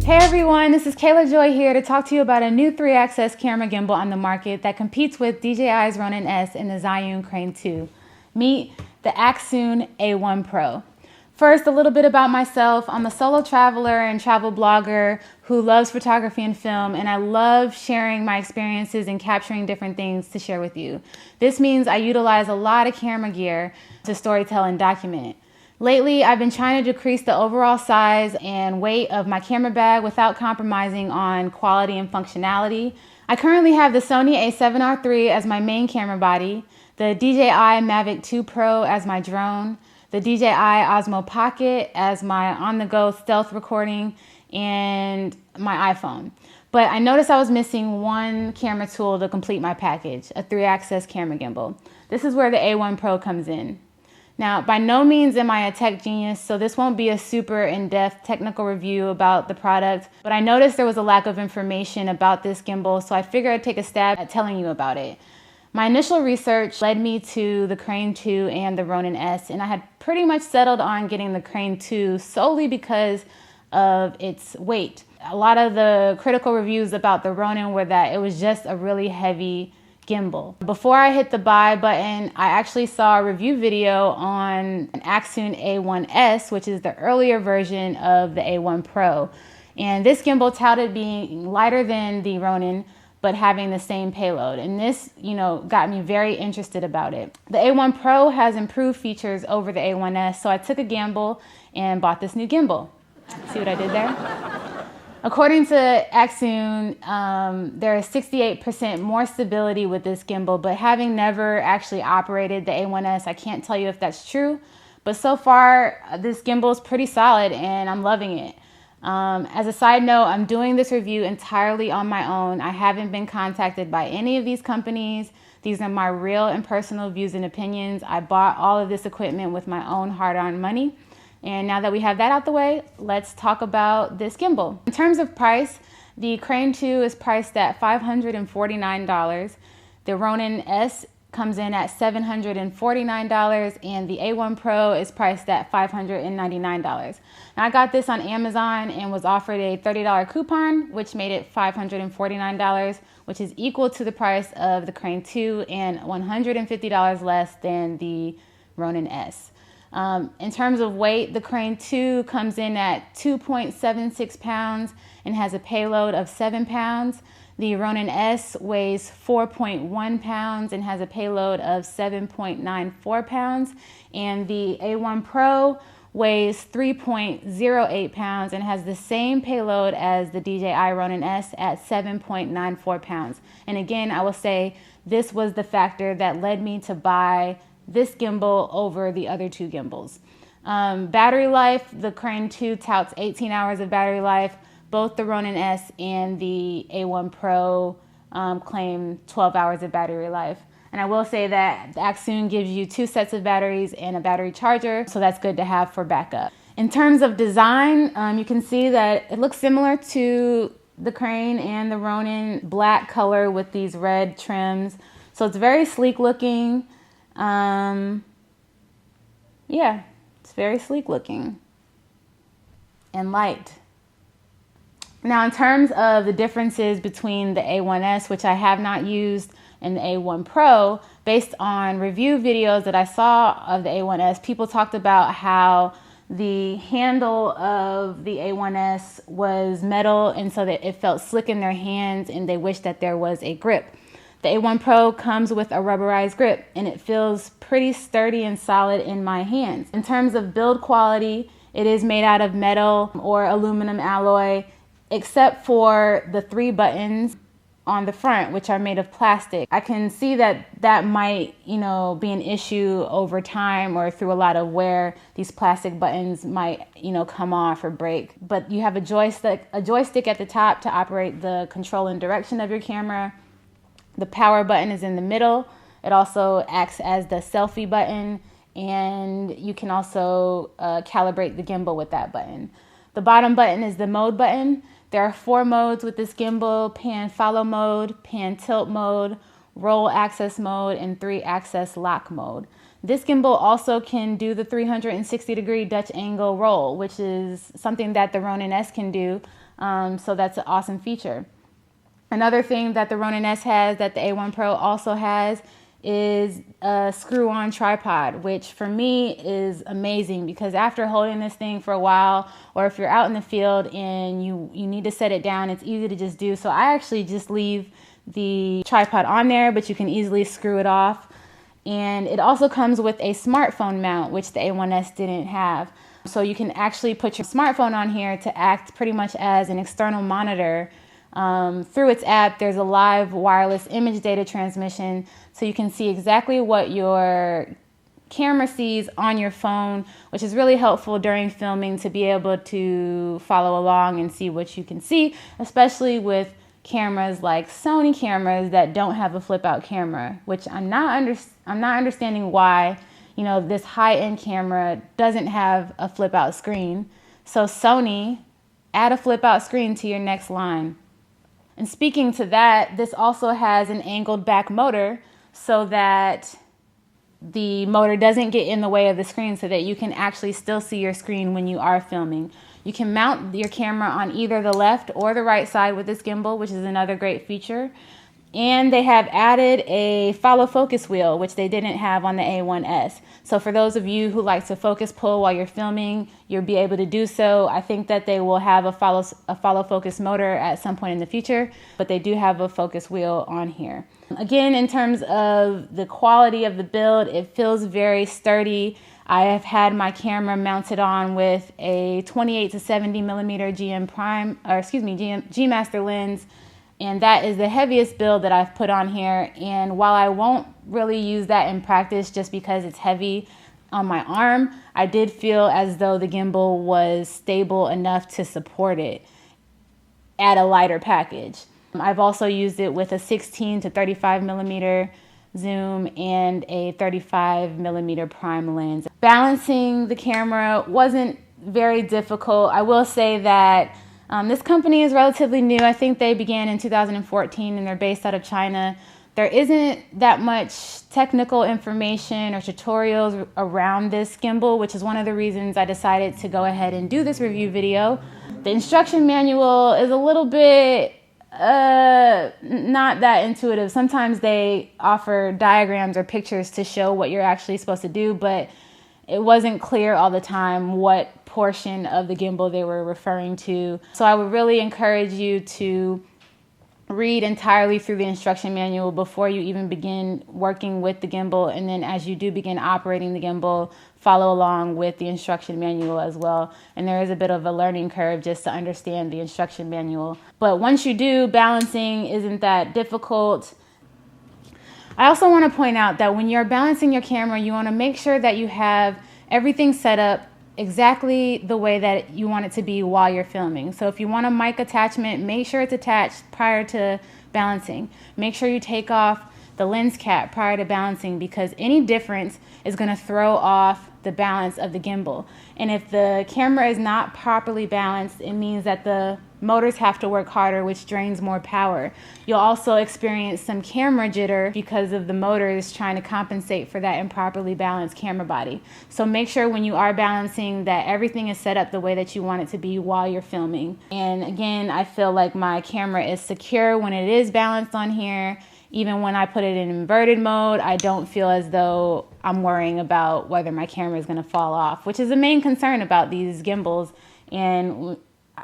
Hey everyone, this is Kayla Joy here to talk to you about a new 3-axis camera gimbal on the market that competes with DJI's Ronin-S and the Zhiyun Crane 2. Meet the Accsoon A1 Pro. First, a little bit about myself. I'm a solo traveler and travel blogger who loves photography and film, and I love sharing my experiences and capturing different things to share with you. This means I utilize a lot of camera gear to storytell and document. Lately, I've been trying to decrease the overall size and weight of my camera bag without compromising on quality and functionality. I currently have the Sony a7R III as my main camera body, the DJI Mavic 2 Pro as my drone, the DJI Osmo Pocket as my on-the-go stealth recording, and my iPhone. But I noticed I was missing one camera tool to complete my package, a 3-axis camera gimbal. This is where the A1 Pro comes in. Now, by no means am I a tech genius, so this won't be a super in-depth technical review about the product, but I noticed there was a lack of information about this gimbal, so I figured I'd take a stab at telling you about it. My initial research led me to the Crane 2 and the Ronin-S, and I had pretty much settled on getting the Crane 2 solely because of its weight. A lot of the critical reviews about the Ronin were that it was just a really heavy gimbal. Before I hit the buy button, I actually saw a review video on an Accsoon A1S, which is the earlier version of the A1 Pro. And this gimbal touted being lighter than the Ronin, but having the same payload. And this, got me very interested about it. The A1 Pro has improved features over the A1S, so I took a gamble and bought this new gimbal. See what I did there? According to Accsoon, there is 68% more stability with this gimbal, but having never actually operated the A1S, I can't tell you if that's true. But so far, this gimbal is pretty solid and I'm loving it. As a side note, I'm doing this review entirely on my own. I haven't been contacted by any of these companies. These are my real and personal views and opinions. I bought all of this equipment with my own hard-earned money. And now that we have that out the way, let's talk about this gimbal. In terms of price, the Crane 2 is priced at $549. The Ronin-S comes in at $749, and the A1 Pro is priced at $599. Now, I got this on Amazon and was offered a $30 coupon, which made it $549, which is equal to the price of the Crane 2 and $150 less than the Ronin-S. In terms of weight, the Crane 2 comes in at 2.76 pounds and has a payload of 7 pounds. The Ronin-S weighs 4.1 pounds and has a payload of 7.94 pounds. And the A1 Pro weighs 3.08 pounds and has the same payload as the DJI Ronin-S at 7.94 pounds. And again, I will say this was the factor that led me to buy this gimbal over the other two gimbals. Battery life, the Crane 2 touts 18 hours of battery life. Both the Ronin-S and the A1 Pro claim 12 hours of battery life. And I will say that Accsoon gives you 2 sets of batteries and a battery charger, so that's good to have for backup. In terms of design, you can see that it looks similar to the Crane and the Ronin, black color with these red trims. So it's very sleek looking. Yeah, it's very sleek looking and light. Now, in terms of the differences between the A1S, which I have not used, and the A1 Pro, based on review videos that I saw of the A1S, people talked about how the handle of the A1S was metal and so that it felt slick in their hands and they wished that there was a grip. The A1 Pro comes with a rubberized grip and it feels pretty sturdy and solid in my hands. In terms of build quality, it is made out of metal or aluminum alloy, except for the 3 buttons on the front, which are made of plastic. I can see that that might, be an issue over time or through a lot of wear. These plastic buttons might, come off or break. But you have a joystick at the top to operate the control and direction of your camera. The power button is in the middle. It also acts as the selfie button, and you can also calibrate the gimbal with that button. The bottom button is the mode button. There are 4 modes with this gimbal: pan follow mode, pan tilt mode, roll access mode, and 3-axis lock mode. This gimbal also can do the 360-degree Dutch angle roll, which is something that the Ronin-S can do. So that's an awesome feature. Another thing that the Ronin-S has that the A1 Pro also has is a screw-on tripod, which for me is amazing because after holding this thing for a while, or if you're out in the field and you need to set it down, it's easy to just do. So I actually just leave the tripod on there, but you can easily screw it off. And it also comes with a smartphone mount, which the A1S didn't have. So you can actually put your smartphone on here to act pretty much as an external monitor. Through its app, there's a live wireless image data transmission, so you can see exactly what your camera sees on your phone, which is really helpful during filming to be able to follow along and see what you can see, especially with cameras like Sony cameras that don't have a flip out camera, which I'm not understanding why, you know, this high-end camera doesn't have a flip out screen. So Sony, add a flip out screen to your next line. And speaking to that, this also has an angled back motor so that the motor doesn't get in the way of the screen so that you can actually still see your screen when you are filming. You can mount your camera on either the left or the right side with this gimbal, which is another great feature. And they have added a follow focus wheel, which they didn't have on the A1S. So for those of you who like to focus pull while you're filming, you'll be able to do so. I think that they will have a follow focus motor at some point in the future, but they do have a focus wheel on here. Again, in terms of the quality of the build, it feels very sturdy. I have had my camera mounted on with a 28 to 70 millimeter G Master lens. And that is the heaviest build that I've put on here. And while I won't really use that in practice just because it's heavy on my arm, I did feel as though the gimbal was stable enough to support it at a lighter package. I've also used it with a 16 to 35 millimeter zoom and a 35 millimeter prime lens. Balancing the camera wasn't very difficult. I will say that this company is relatively new. I think they began in 2014 and they're based out of China. There isn't that much technical information or tutorials around this gimbal, which is one of the reasons I decided to go ahead and do this review video. The instruction manual is a little bit not that intuitive. Sometimes they offer diagrams or pictures to show what you're actually supposed to do, but it wasn't clear all the time what portion of the gimbal they were referring to. So I would really encourage you to read entirely through the instruction manual before you even begin working with the gimbal. And then as you do begin operating the gimbal, follow along with the instruction manual as well. And there is a bit of a learning curve just to understand the instruction manual. But once you do, balancing isn't that difficult. I also want to point out that when you're balancing your camera, you want to make sure that you have everything set up exactly the way that you want it to be while you're filming. So if you want a mic attachment, make sure it's attached prior to balancing. Make sure you take off the lens cap prior to balancing, because any difference is going to throw off the balance of the gimbal. And if the camera is not properly balanced, it means that the motors have to work harder, which drains more power. You'll also experience some camera jitter because of the motors trying to compensate for that improperly balanced camera body. So make sure when you are balancing that everything is set up the way that you want it to be while you're filming. And again, I feel like my camera is secure when it is balanced on here. Even when I put it in inverted mode, I don't feel as though I'm worrying about whether my camera is going to fall off, which is a main concern about these gimbals. And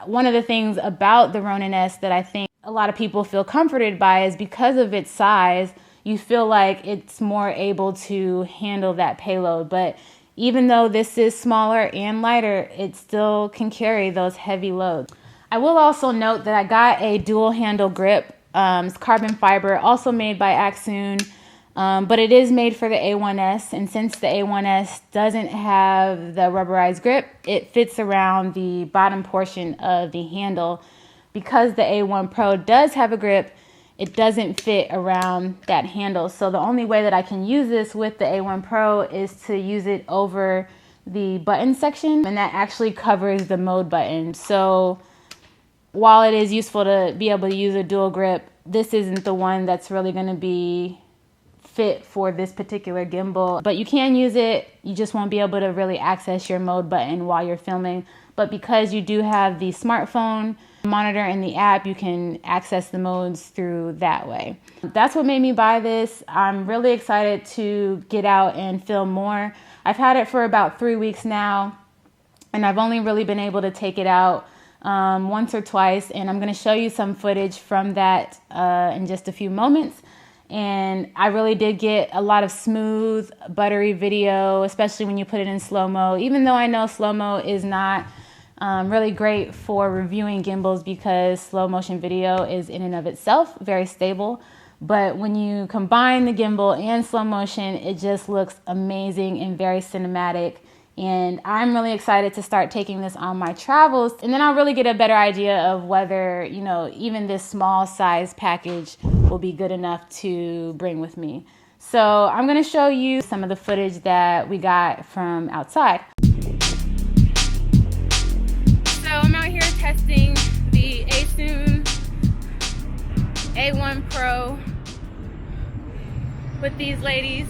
one of the things about the Ronin-S that I think a lot of people feel comforted by is because of its size, you feel like it's more able to handle that payload. But even though this is smaller and lighter, it still can carry those heavy loads. I will also note that I got a dual handle grip. It's carbon fiber, also made by Accsoon, but it is made for the A1S, and since the A1S doesn't have the rubberized grip, it fits around the bottom portion of the handle. Because the A1 Pro does have a grip, it doesn't fit around that handle. So the only way that I can use this with the A1 Pro is to use it over the button section, and that actually covers the mode button. So while it is useful to be able to use a dual grip, this isn't the one that's really going to be fit for this particular gimbal, but you can use it. You just won't be able to really access your mode button while you're filming. But because you do have the smartphone monitor and the app, you can access the modes through that way. That's what made me buy this. I'm really excited to get out and film more. I've had it for about 3 weeks now, and I've only really been able to take it out once or twice, and I'm going to show you some footage from that in just a few moments. And I really did get a lot of smooth, buttery video, especially when you put it in slow-mo, even though I know slow-mo is not really great for reviewing gimbals because slow motion video is in and of itself very stable. But when you combine the gimbal and slow motion, it just looks amazing and very cinematic. And I'm really excited to start taking this on my travels. And then I'll really get a better idea of whether, you know, even this small size package will be good enough to bring with me. So I'm going to show you some of the footage that we got from outside. So I'm out here testing the Accsoon A1 Pro with these ladies.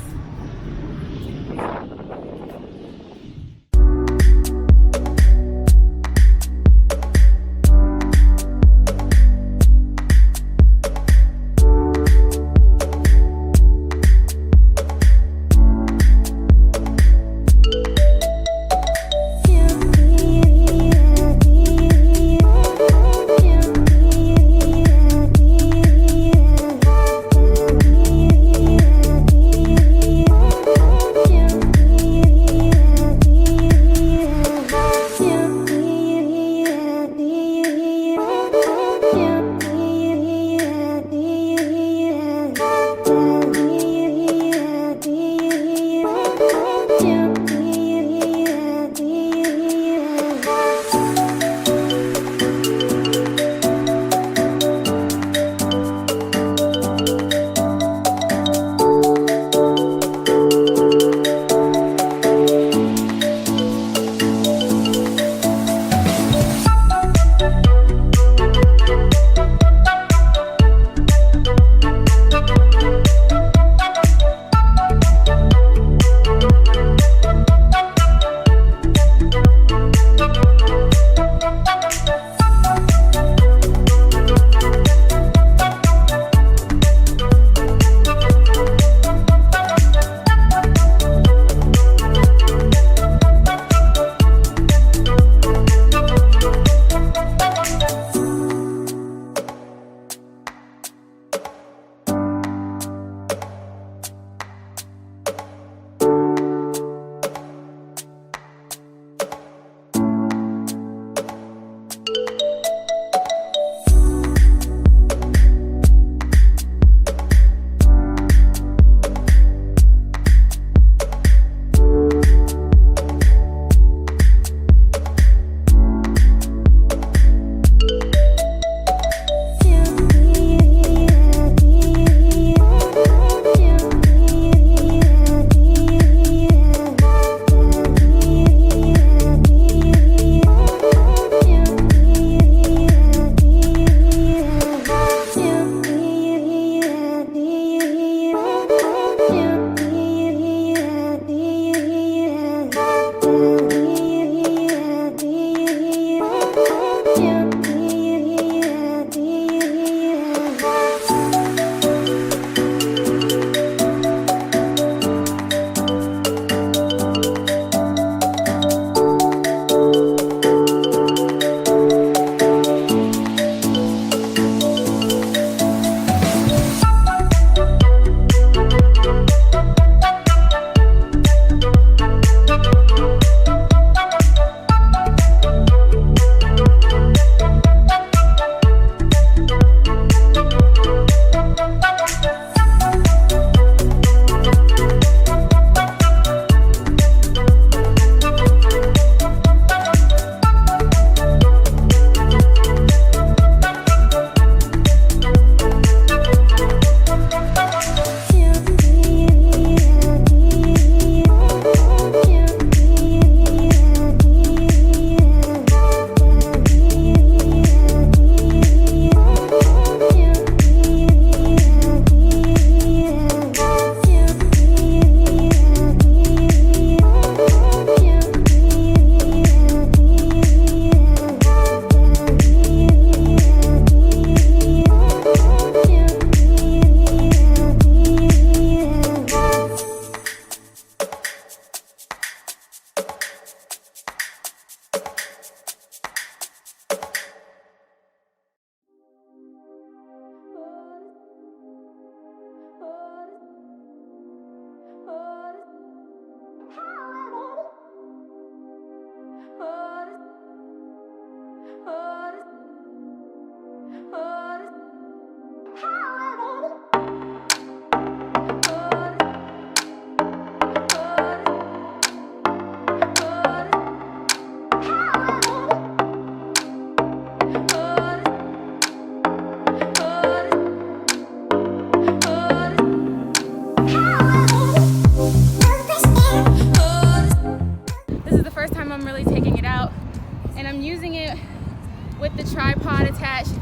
with the tripod attached.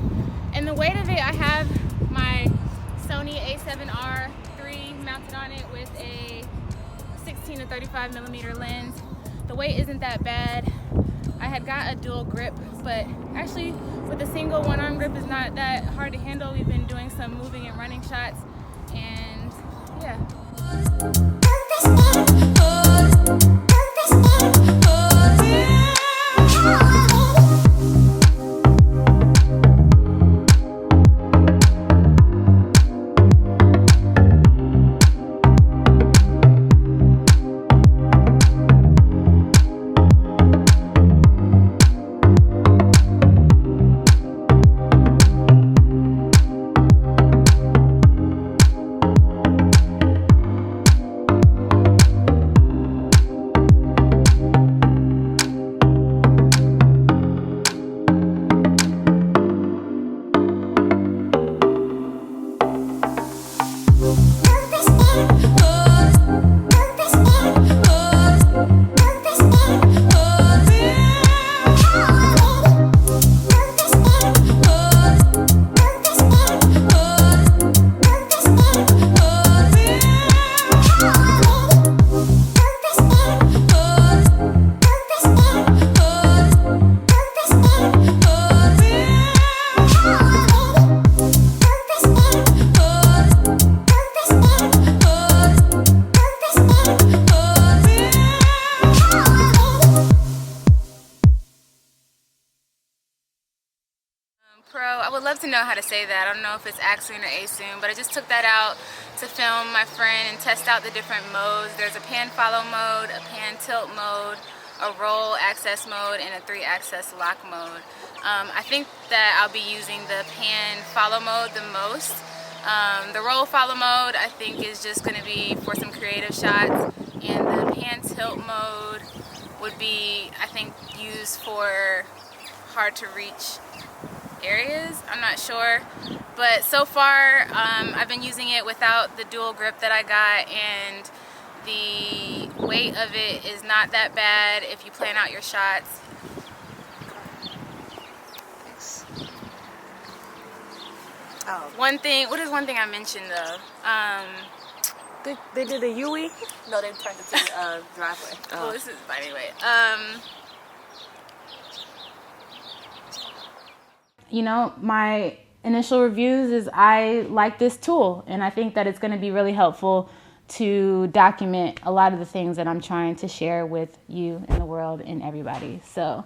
And the weight of it, I have my Sony a7R III mounted on it with a 16 to 35 millimeter lens. The weight isn't that bad. I had got a dual grip, but actually with a single one-arm grip is not that hard to handle. We've been doing some moving and running shots, and yeah. Pro. I would love to know how to say that. I don't know if it's Accsoon or Accsoon, but I just took that out to film my friend and test out the different modes. There's a pan follow mode, a pan tilt mode, a roll access mode, and a 3-axis lock mode. I think that I'll be using the pan follow mode the most. The roll follow mode I think is just going to be for some creative shots, and the pan tilt mode would be, I think, used for hard to reach areas. I'm not sure, but so far I've been using it without the dual grip that I got, and the weight of it is not that bad if you plan out your shots. Thanks. What is one thing I mentioned though? They did a UE? No, they turned it to a driveway. Well, this is, anyway. You know, my initial reviews is I like this tool, and I think that it's going to be really helpful to document a lot of the things that I'm trying to share with you and the world and everybody. So,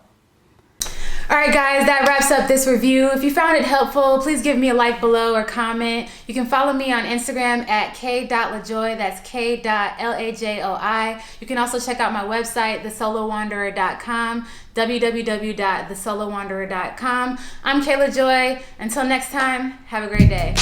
all right, guys, that wraps up this review. If you found it helpful, please give me a like below or comment. You can follow me on Instagram at k.lajoy. That's k.lajoi. You can also check out my website, thesolowanderer.com, www.thesolowanderer.com. I'm Kayla Joy. Until next time, have a great day.